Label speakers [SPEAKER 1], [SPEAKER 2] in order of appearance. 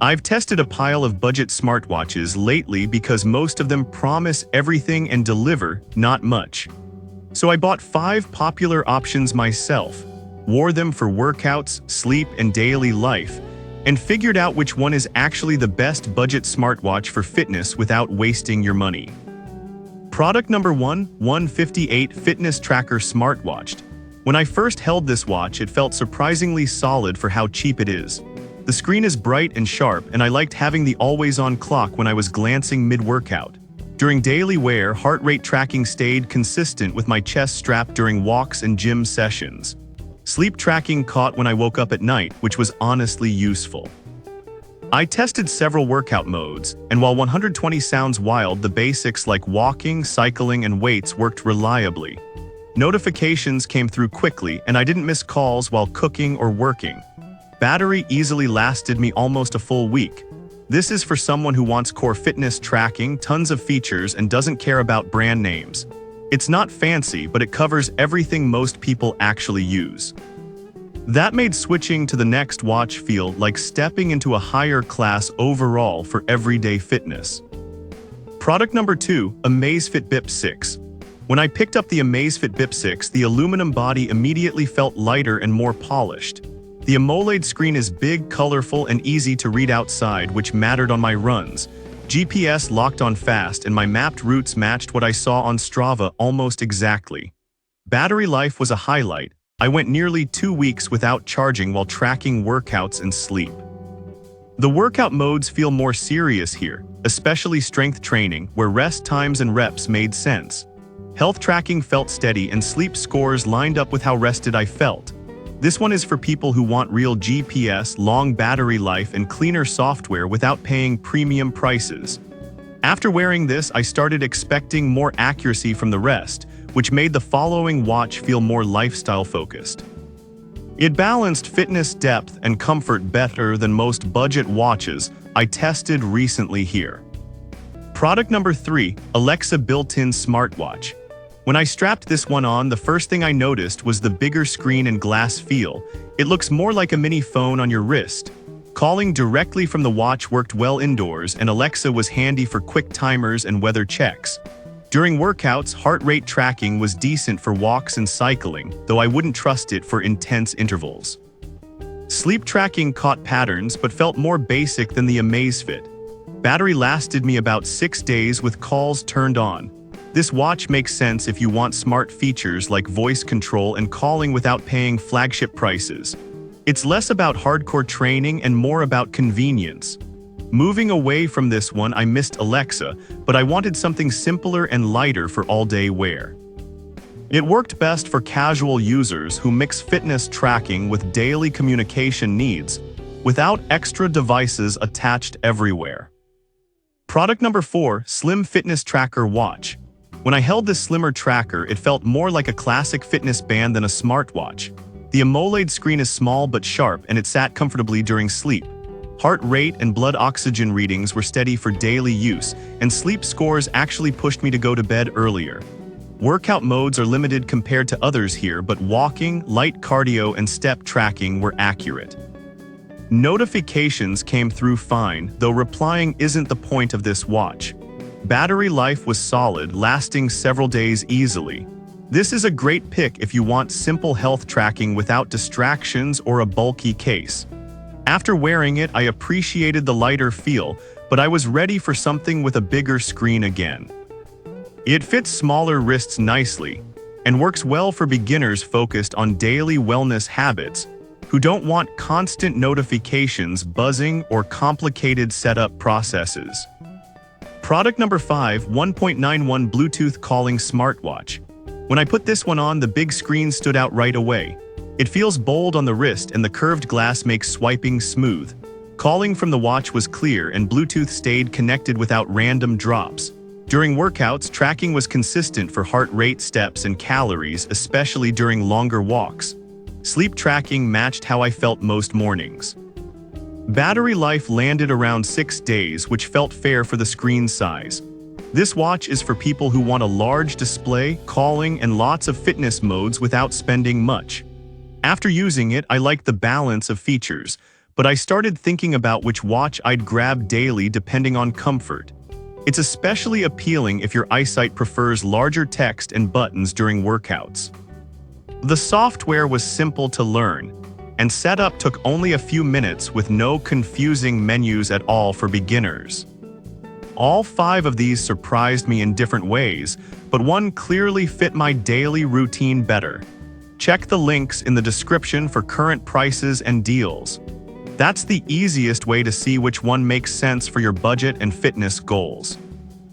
[SPEAKER 1] I've tested a pile of budget smartwatches lately because most of them promise everything and deliver not much. So I bought 5 popular options myself, wore them for workouts, sleep, and daily life, and figured out which one is actually the best budget smartwatch for fitness without wasting your money. Product number 1, 158 Fitness Tracker Smartwatch. When I first held this watch, it felt surprisingly solid for how cheap it is. The screen is bright and sharp, and I liked having the always-on clock when I was glancing mid-workout. During daily wear, heart rate tracking stayed consistent with my chest strap during walks and gym sessions. Sleep tracking caught when I woke up at night, which was honestly useful. I tested several workout modes, and while 120 sounds wild, the basics like walking, cycling, and weights worked reliably. Notifications came through quickly, and I didn't miss calls while cooking or working. Battery easily lasted me almost a full week. This is for someone who wants core fitness tracking, tons of features, and doesn't care about brand names. It's not fancy, but it covers everything most people actually use. That made switching to the next watch feel like stepping into a higher class overall for everyday fitness. Product number 2, Amazfit Bip 6. When I picked up the Amazfit Bip 6, the aluminum body immediately felt lighter and more polished. The AMOLED screen is big, colorful, and easy to read outside, which mattered on my runs. GPS locked on fast, and my mapped routes matched what I saw on Strava almost exactly. Battery life was a highlight. I went nearly 2 weeks without charging while tracking workouts and sleep. The workout modes feel more serious here, especially strength training, where rest times and reps made sense. Health tracking felt steady, and sleep scores lined up with how rested I felt. This one is for people who want real GPS, long battery life, and cleaner software without paying premium prices. After wearing this, I started expecting more accuracy from the rest, which made the following watch feel more lifestyle-focused. It balanced fitness depth and comfort better than most budget watches I tested recently here. Product number 3, Alexa Built-in Smartwatch. When I strapped this one on, the first thing I noticed was the bigger screen and glass feel. It looks more like a mini phone on your wrist. Calling directly from the watch worked well indoors, and Alexa was handy for quick timers and weather checks. During workouts, heart rate tracking was decent for walks and cycling, though I wouldn't trust it for intense intervals. Sleep tracking caught patterns but felt more basic than the Amazfit. Battery lasted me about 6 days with calls turned on. This watch makes sense if you want smart features like voice control and calling without paying flagship prices. It's less about hardcore training and more about convenience. Moving away from this one, I missed Alexa, but I wanted something simpler and lighter for all-day wear. It worked best for casual users who mix fitness tracking with daily communication needs, without extra devices attached everywhere. Product number 4, Slim Fitness Tracker Watch. When I held this slimmer tracker, it felt more like a classic fitness band than a smartwatch. The AMOLED screen is small but sharp, and it sat comfortably during sleep. Heart rate and blood oxygen readings were steady for daily use, and sleep scores actually pushed me to go to bed earlier. Workout modes are limited compared to others here, but walking, light cardio, and step tracking were accurate. Notifications came through fine, though replying isn't the point of this watch. Battery life was solid, lasting several days easily. This is a great pick if you want simple health tracking without distractions or a bulky case. After wearing it, I appreciated the lighter feel, but I was ready for something with a bigger screen again. It fits smaller wrists nicely, and works well for beginners focused on daily wellness habits who don't want constant notifications buzzing or complicated setup processes. Product number 5, 1.91 Bluetooth Calling Smartwatch. When I put this one on, the big screen stood out right away. It feels bold on the wrist, and the curved glass makes swiping smooth. Calling from the watch was clear, and Bluetooth stayed connected without random drops. During workouts, tracking was consistent for heart rate, steps, and calories, especially during longer walks. Sleep tracking matched how I felt most mornings. Battery life landed around 6 days, which felt fair for the screen size. This watch is for people who want a large display, calling, and lots of fitness modes without spending much. After using it, I like the balance of features, but I started thinking about which watch I'd grab daily depending on comfort. It's especially appealing if your eyesight prefers larger text and buttons during workouts. The software was simple to learn, and setup took only a few minutes with no confusing menus at all for beginners. All 5 of these surprised me in different ways, but one clearly fit my daily routine better. Check the links in the description for current prices and deals. That's the easiest way to see which one makes sense for your budget and fitness goals.